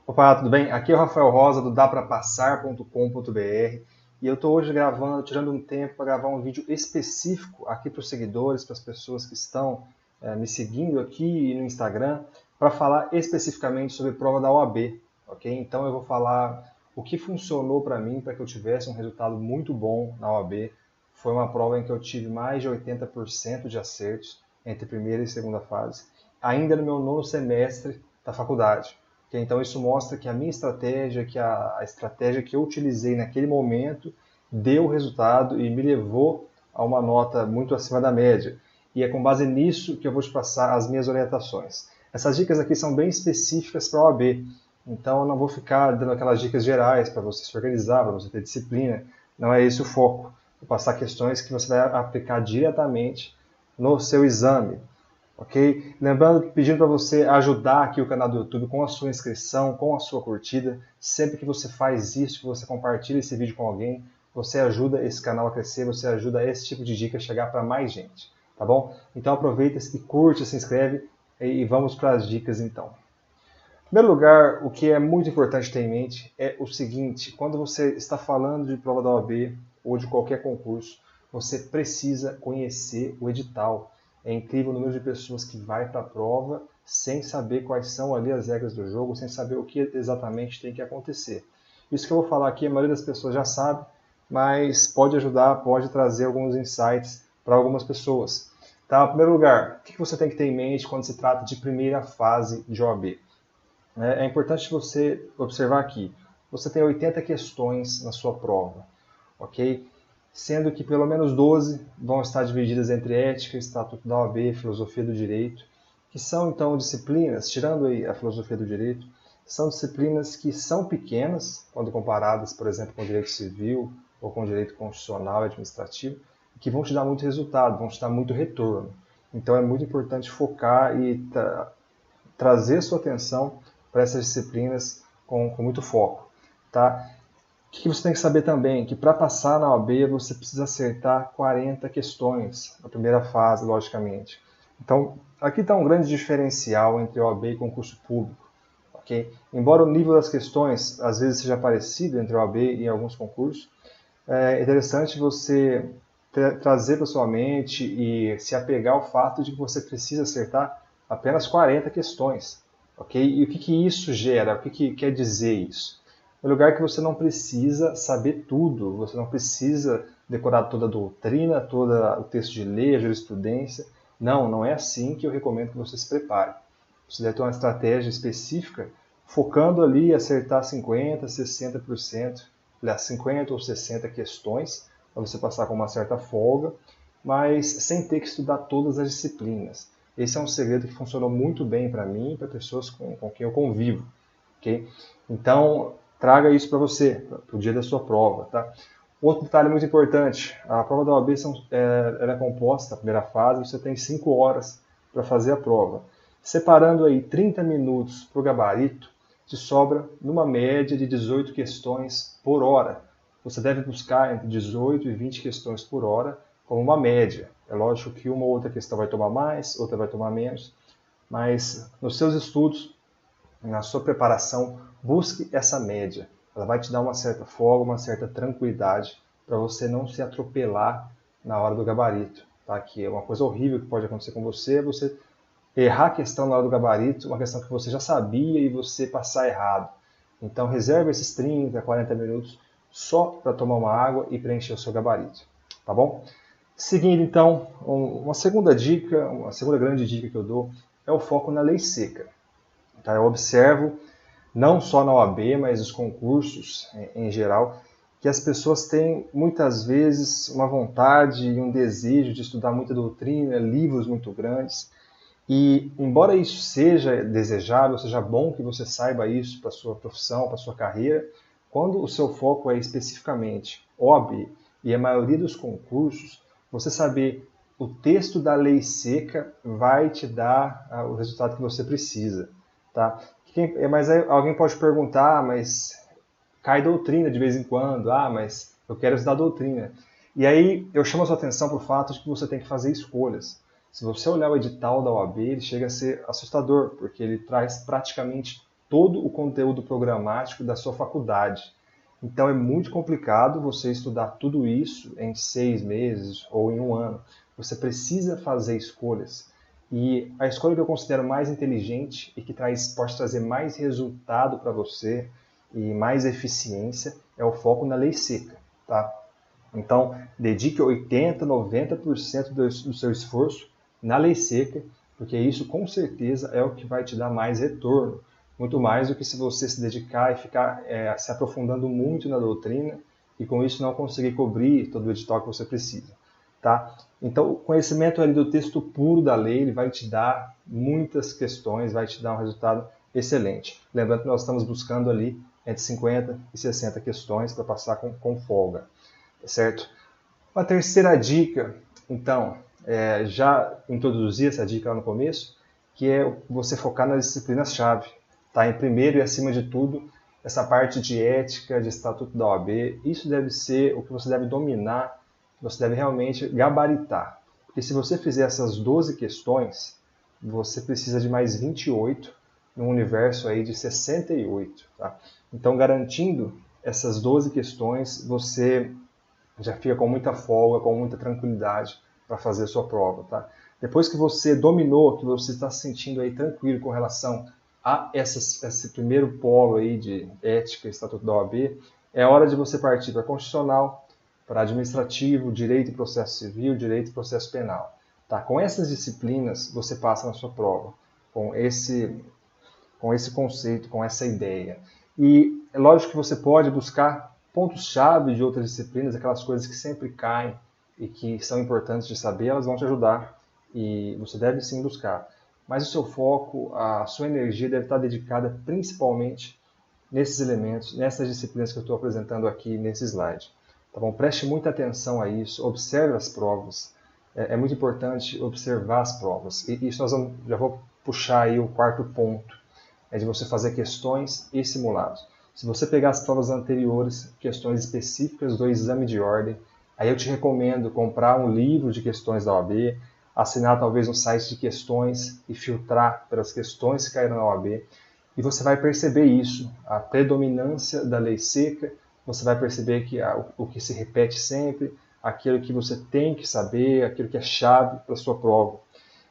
Opa, tudo bem? Aqui é o Rafael Rosa do daprapassar.com.br e eu estou hoje tirando um tempo para gravar um vídeo específico aqui para os seguidores, para as pessoas que estão me seguindo aqui no Instagram, para falar especificamente sobre prova da OAB, ok? Então eu vou falar o que funcionou para mim para que eu tivesse um resultado muito bom na OAB. Foi uma prova em que eu tive mais de 80% de acertos entre primeira e segunda fase, ainda no meu nono semestre da faculdade. Então isso mostra que a minha estratégia, que a estratégia que eu utilizei naquele momento deu resultado e me levou a uma nota muito acima da média. E é com base nisso que eu vou te passar as minhas orientações. Essas dicas aqui são bem específicas para a OAB, então eu não vou ficar dando aquelas dicas gerais para você se organizar, para você ter disciplina. Não é esse o foco. Vou passar questões que você vai aplicar diretamente no seu exame. Ok? Lembrando, pedindo para você ajudar aqui o canal do YouTube com a sua inscrição, com a sua curtida. Sempre que você faz isso, que você compartilha esse vídeo com alguém, você ajuda esse canal a crescer, você ajuda esse tipo de dica a chegar para mais gente, tá bom? Então aproveita e curte, se inscreve e vamos para as dicas então. Em primeiro lugar, o que é muito importante ter em mente é o seguinte: quando você está falando de prova da OAB ou de qualquer concurso, você precisa conhecer o edital. É incrível o número de pessoas que vai para a prova sem saber quais são ali as regras do jogo, sem saber o que exatamente tem que acontecer. Isso que eu vou falar aqui, a maioria das pessoas já sabe, mas pode ajudar, pode trazer alguns insights para algumas pessoas. Tá? Em primeiro lugar, o que você tem que ter em mente quando se trata de primeira fase de OAB? É importante você observar aqui, você tem 80 questões na sua prova, ok? Sendo que pelo menos 12 vão estar divididas entre ética, estatuto da OAB, filosofia do direito, que são então disciplinas, tirando aí a filosofia do direito, são disciplinas que são pequenas, quando comparadas, por exemplo, com o direito civil ou com o direito constitucional e administrativo, que vão te dar muito resultado, vão te dar muito retorno. Então é muito importante focar e trazer sua atenção para essas disciplinas com muito foco. Tá? O que você tem que saber também? Que para passar na OAB você precisa acertar 40 questões na primeira fase, logicamente. Então, aqui está um grande diferencial entre OAB e concurso público. Okay? Embora o nível das questões às vezes seja parecido entre OAB e alguns concursos, é interessante você trazer para sua mente e se apegar ao fato de que você precisa acertar apenas 40 questões. Okay? E o que isso gera? O que quer dizer isso? No lugar que você não precisa saber tudo, você não precisa decorar toda a doutrina, todo o texto de lei, a jurisprudência. Não é assim que eu recomendo que você se prepare. Você deve ter uma estratégia específica, focando ali em acertar 50%, 60%, 50 ou 60 questões, para você passar com uma certa folga, mas sem ter que estudar todas as disciplinas. Esse é um segredo que funcionou muito bem para mim e para pessoas com quem eu convivo. Okay? Então, traga isso para você, para o dia da sua prova. Tá? Outro detalhe muito importante, a prova da OAB ela é composta, a primeira fase, você tem 5 horas para fazer a prova. Separando aí 30 minutos para o gabarito, te sobra numa média de 18 questões por hora. Você deve buscar entre 18 e 20 questões por hora como uma média. É lógico que uma ou outra questão vai tomar mais, outra vai tomar menos, mas nos seus estudos, na sua preparação, busque essa média. Ela vai te dar uma certa folga, uma certa tranquilidade para você não se atropelar na hora do gabarito. Tá? Que é uma coisa horrível que pode acontecer com você, você errar a questão na hora do gabarito, uma questão que você já sabia e você passar errado. Então reserve esses 30, 40 minutos só para tomar uma água e preencher o seu gabarito. Tá bom? Seguindo então, uma segunda dica, uma segunda grande dica que eu dou é o foco na lei seca. Tá? Eu observo, não só na OAB, mas os concursos em geral, que as pessoas têm muitas vezes uma vontade e um desejo de estudar muita doutrina, livros muito grandes, e embora isso seja desejável, seja bom que você saiba isso para a sua profissão, para a sua carreira, quando o seu foco é especificamente OAB e a maioria dos concursos, você saber o texto da lei seca vai te dar o resultado que você precisa. Tá? Mas aí alguém pode perguntar, mas cai doutrina de vez em quando, mas eu quero estudar doutrina. E aí eu chamo a sua atenção para o fato de que você tem que fazer escolhas. Se você olhar o edital da OAB, ele chega a ser assustador, porque ele traz praticamente todo o conteúdo programático da sua faculdade. Então é muito complicado você estudar tudo isso em 6 meses ou em um ano. Você precisa fazer escolhas. E a escolha que eu considero mais inteligente e que pode trazer mais resultado para você e mais eficiência é o foco na lei seca. Tá? Então, dedique 80%, 90% do seu esforço na lei seca, porque isso com certeza é o que vai te dar mais retorno. Muito mais do que se você se dedicar e ficar se aprofundando muito na doutrina e com isso não conseguir cobrir todo o edital que você precisa. Tá? Então, o conhecimento ali do texto puro da lei ele vai te dar muitas questões, vai te dar um resultado excelente. Lembrando que nós estamos buscando ali entre 50 e 60 questões para passar com folga. Certo? Uma terceira dica, então, já introduzi essa dica lá no começo, que é você focar nas disciplinas-chave. Tá? Em primeiro e acima de tudo, essa parte de ética, de estatuto da OAB, isso deve ser o que você deve dominar, você deve realmente gabaritar. Porque se você fizer essas 12 questões, você precisa de mais 28 num universo aí de 68. Tá? Então, garantindo essas 12 questões, você já fica com muita folga, com muita tranquilidade para fazer a sua prova. Tá? Depois que você dominou, que você está se sentindo aí tranquilo com relação a esse primeiro polo aí de ética e estatuto da OAB, é hora de você partir para constitucional, para administrativo, direito e processo civil, direito e processo penal. Tá? Com essas disciplinas, você passa na sua prova, com esse conceito, com essa ideia. E é lógico que você pode buscar pontos-chave de outras disciplinas, aquelas coisas que sempre caem e que são importantes de saber, elas vão te ajudar e você deve sim buscar. Mas o seu foco, a sua energia deve estar dedicada principalmente nesses elementos, nessas disciplinas que eu estou apresentando aqui nesse slide. Tá bom? Preste muita atenção a isso, observe as provas. É muito importante observar as provas. E isso já vou puxar aí o quarto ponto, é de você fazer questões e simulados. Se você pegar as provas anteriores, questões específicas do exame de ordem, aí eu te recomendo comprar um livro de questões da OAB, assinar talvez um site de questões e filtrar pelas questões que caíram na OAB. E você vai perceber isso, a predominância da lei seca, você vai perceber que o que se repete sempre, aquilo que você tem que saber, aquilo que é chave para a sua prova.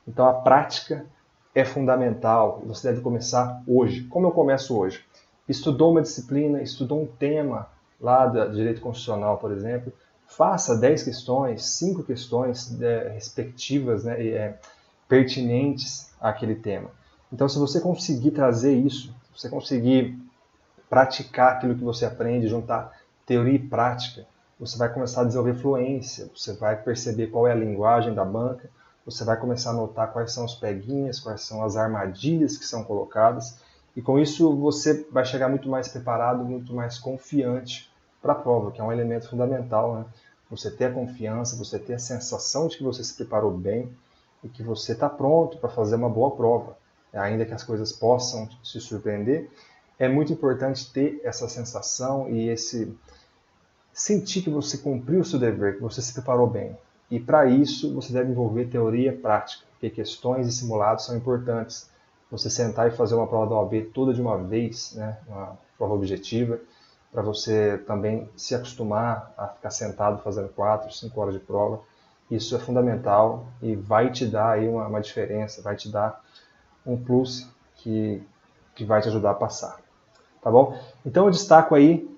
Então a prática é fundamental, você deve começar hoje. Como eu começo hoje? Estudou uma disciplina, estudou um tema lá do direito constitucional, por exemplo, faça 10 questões, 5 questões respectivas, né, pertinentes àquele tema. Então, se você conseguir trazer isso, se você conseguir praticar aquilo que você aprende, juntar teoria e prática, você vai começar a desenvolver fluência, você vai perceber qual é a linguagem da banca, você vai começar a notar quais são os peguinhas, quais são as armadilhas que são colocadas, e com isso você vai chegar muito mais preparado, muito mais confiante para a prova, que é um elemento fundamental, né? Você ter a confiança, você ter a sensação de que você se preparou bem e que você está pronto para fazer uma boa prova. Ainda que as coisas possam te surpreender, é muito importante ter essa sensação e sentir que você cumpriu o seu dever, que você se preparou bem. E para isso você deve envolver teoria e prática, porque questões e simulados são importantes. Você sentar e fazer uma prova da OAB toda de uma vez, né, uma prova objetiva, para você também se acostumar a ficar sentado fazendo 4, 5 horas de prova. Isso é fundamental e vai te dar aí uma diferença, vai te dar um plus que vai te ajudar a passar. Tá bom? Então eu destaco aí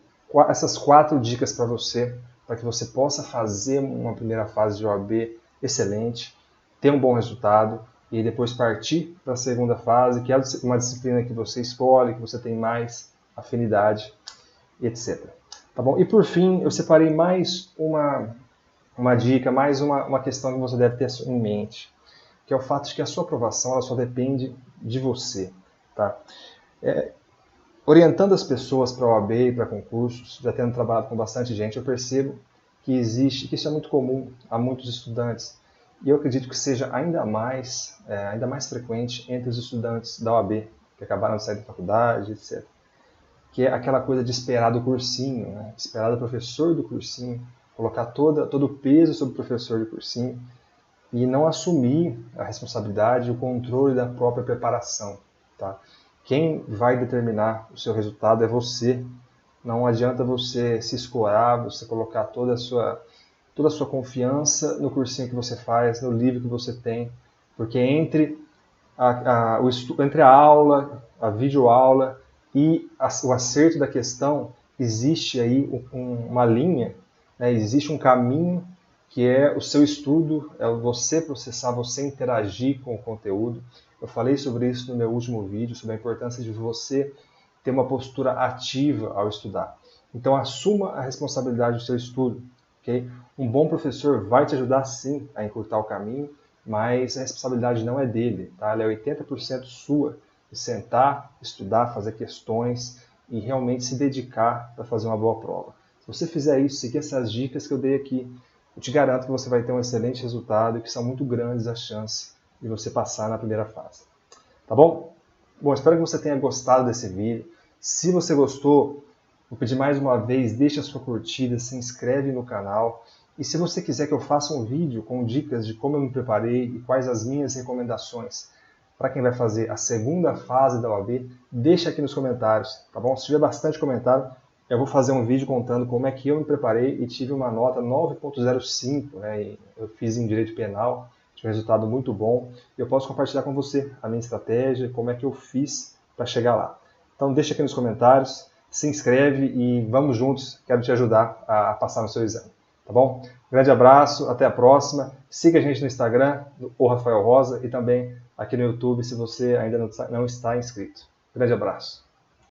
essas 4 dicas para você, para que você possa fazer uma primeira fase de OAB excelente, ter um bom resultado e depois partir para a segunda fase, que é uma disciplina que você escolhe, que você tem mais afinidade, etc. Tá bom? E por fim, eu separei mais uma dica, mais uma questão que você deve ter em mente, que é o fato de que a sua aprovação ela só depende de você. Tá? Orientando as pessoas para a OAB e para concursos, já tendo trabalhado com bastante gente, eu percebo que que isso é muito comum a muitos estudantes. E eu acredito que seja ainda mais frequente entre os estudantes da OAB, que acabaram de sair da faculdade, etc. Que é aquela coisa de esperar do cursinho, né? Esperar do professor do cursinho, colocar todo o peso sobre o professor do cursinho e não assumir a responsabilidade e o controle da própria preparação. Tá? Quem vai determinar o seu resultado é você. Não adianta você se escorar, você colocar toda a sua confiança no cursinho que você faz, no livro que você tem, porque entre entre a aula, a videoaula e o acerto da questão, existe aí uma linha, né? Existe um caminho que é o seu estudo, é você processar, você interagir com o conteúdo. Eu falei sobre isso no meu último vídeo, sobre a importância de você ter uma postura ativa ao estudar. Então assuma a responsabilidade do seu estudo. Okay? Um bom professor vai te ajudar sim a encurtar o caminho, mas a responsabilidade não é dele, tá? Ela é 80% sua, de sentar, estudar, fazer questões e realmente se dedicar para fazer uma boa prova. Se você fizer isso, seguir essas dicas que eu dei aqui, eu te garanto que você vai ter um excelente resultado e que são muito grandes as chances de você passar na primeira fase. Tá bom? Bom, espero que você tenha gostado desse vídeo. Se você gostou, vou pedir mais uma vez, deixa a sua curtida, se inscreve no canal. E se você quiser que eu faça um vídeo com dicas de como eu me preparei e quais as minhas recomendações para quem vai fazer a segunda fase da OAB, deixa aqui nos comentários, tá bom? Se tiver bastante comentário, eu vou fazer um vídeo contando como é que eu me preparei e tive uma nota 9.05, né? Eu fiz em Direito Penal, tive um resultado muito bom. E eu posso compartilhar com você a minha estratégia, como é que eu fiz para chegar lá. Então deixa aqui nos comentários, se inscreve e vamos juntos, quero te ajudar a passar no seu exame. Tá bom? Um grande abraço, até a próxima. Siga a gente no Instagram, o Rafael Rosa, e também aqui no YouTube, se você ainda não está inscrito. Grande abraço.